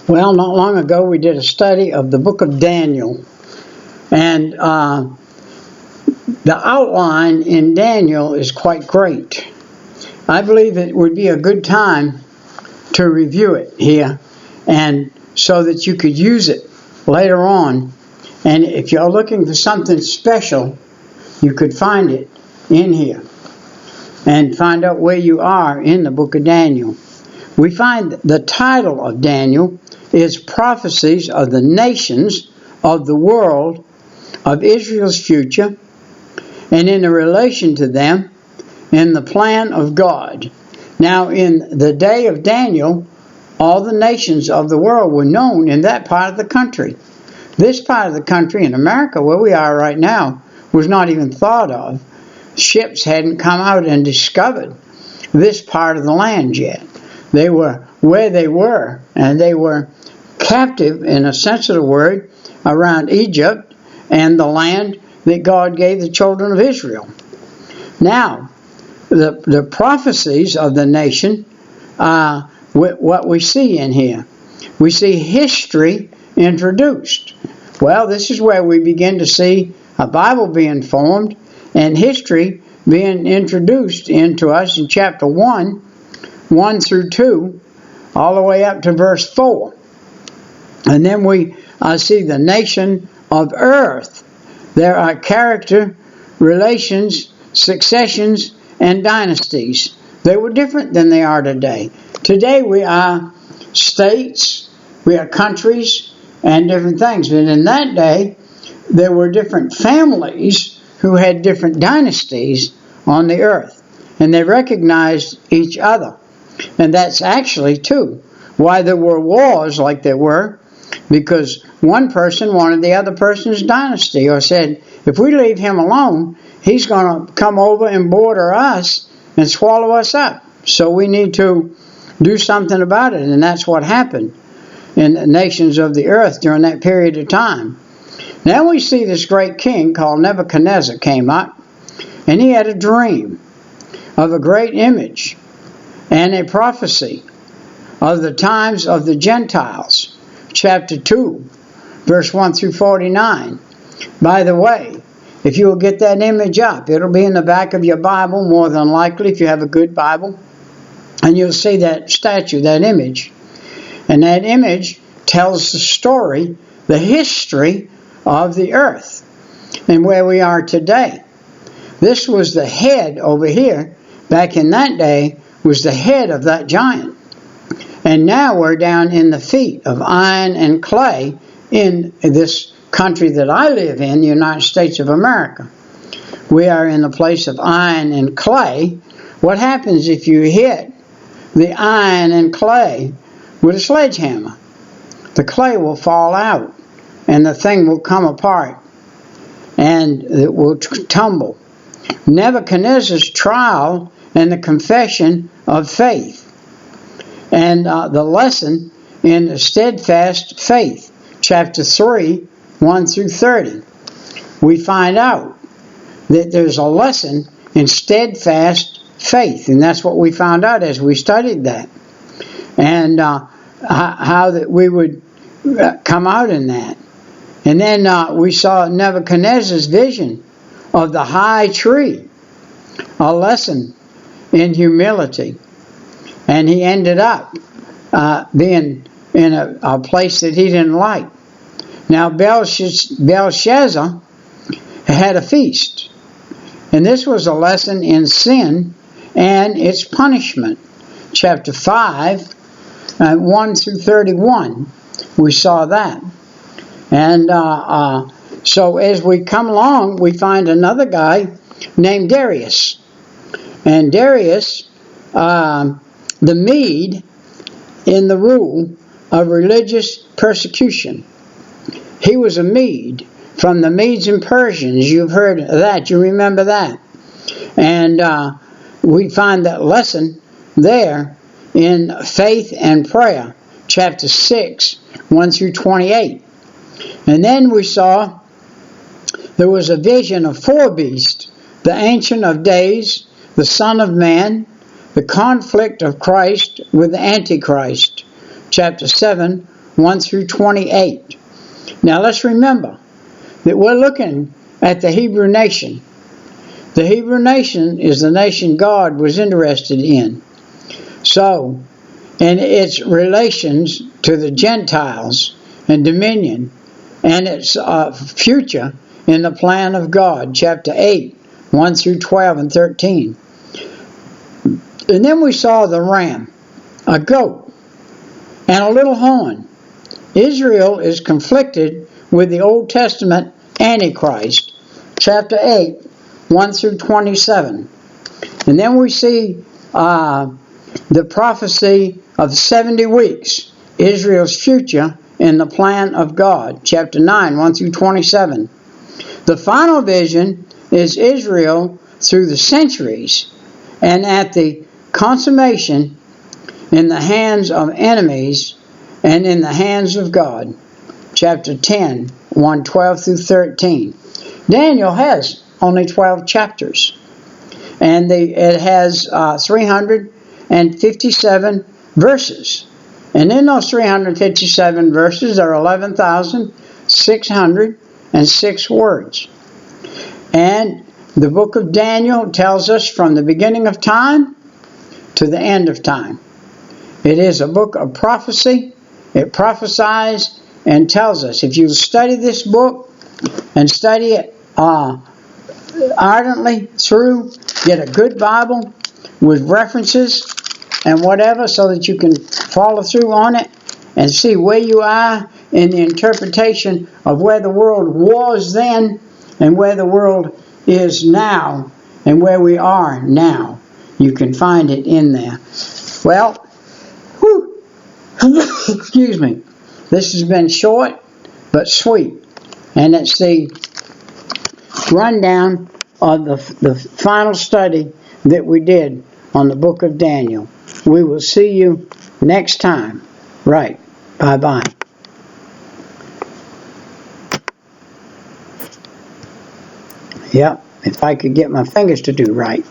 Well, not long ago we did a study of the book of Daniel, and the outline in Daniel is quite great. I believe it would be a good time to review it here, and so that you could use it later on. And if you're looking for something special, you could find it in here and find out where you are in the book of Daniel. We find the title of Daniel is Prophecies of the Nations of the World, of Israel's Future, and in relation to them, in the plan of God. Now, in the day of Daniel, all the nations of the world were known in that part of the country. This part of the country, in America, where we are right now, was not even thought of. Ships hadn't come out and discovered this part of the land yet. They were where they were, and they were captive, in a sense of the word, around Egypt and the land that God gave the children of Israel. Now, the prophecies of the nation, what we see in here. We see history introduced. Well, this is where we begin to see a Bible being formed and history being introduced into us in chapter 1 through 2, all the way up to verse 4. And then we see the nation of earth. There are character, relations, successions, and dynasties. They were different than they are today. Today we are states, we are countries, and different things. But in that day, there were different families who had different dynasties on the earth. And they recognized each other. And that's actually, too, why there were wars like there were, because one person wanted the other person's dynasty, or said, if we leave him alone, he's going to come over and border us and swallow us up. So we need to do something about it. And that's what happened in the nations of the earth during that period of time. Now we see this great king called Nebuchadnezzar came up, and he had a dream of a great image and a prophecy of the times of the Gentiles, chapter 2, verse 1 through 49. By the way, if you will get that image up, it'll be in the back of your Bible, more than likely, if you have a good Bible, and you'll see that statue, that image. And that image tells the story, the history of the earth and where we are today. This was the head over here, back in that day, was the head of that giant. And now we're down in the feet of iron and clay in this country that I live in, the United States of America. We are in the place of iron and clay. What happens if you hit the iron and clay with a sledgehammer? The clay will fall out, and the thing will come apart, and it will tumble. Nebuchadnezzar's trial and the confession of faith, and the lesson in the steadfast faith, chapter 3, 1 through 30. We find out that there's a lesson in steadfast faith, and that's what we found out as we studied that, and how that we would come out in that. And then we saw Nebuchadnezzar's vision of the high tree, a lesson in humility. And he ended up being in a place that he didn't like. Now Belshazzar had a feast. And this was a lesson in sin and its punishment. Chapter 5, 1 through 31. We saw that. And so as we come along, we find another guy named Darius. And Darius, the Mede, in the rule of religious persecution. He was a Mede, from the Medes and Persians. You've heard of that. You remember that. And we find that lesson there in Faith and Prayer, chapter 6, 1 through 28. And then we saw there was a vision of four beasts, the Ancient of Days, the Son of Man, the conflict of Christ with the Antichrist, chapter 7, 1 through 28. Now let's remember that we're looking at the Hebrew nation. The Hebrew nation is the nation God was interested in. So, in its relations to the Gentiles and dominion, and its future in the plan of God, chapter 8, 1 through 12 and 13. And then we saw the ram, a goat, and a little horn. Israel is conflicted with the Old Testament Antichrist, chapter 8, 1 through 27. And then we see the prophecy of 70 weeks, Israel's future in the plan of God, chapter 9, 1 through 27. The final vision is Israel through the centuries and at the consummation in the hands of enemies and in the hands of God, chapter 10, 1, 12 through 13. Daniel has only 12 chapters, and it has 357 verses. And in those 357 verses, there are 11,606 words. And the book of Daniel tells us from the beginning of time to the end of time. It is a book of prophecy. It prophesies and tells us. If you study this book and study it ardently through, get a good Bible with references and whatever so that you can follow through on it and see where you are in the interpretation of where the world was then and where the world is now and where we are now. You can find it in there. Well, excuse me. This has been short but sweet. And it's the rundown of the final study that we did on the book of Daniel. We will see you next time. Right. Bye-bye. Yep, if I could get my fingers to do right.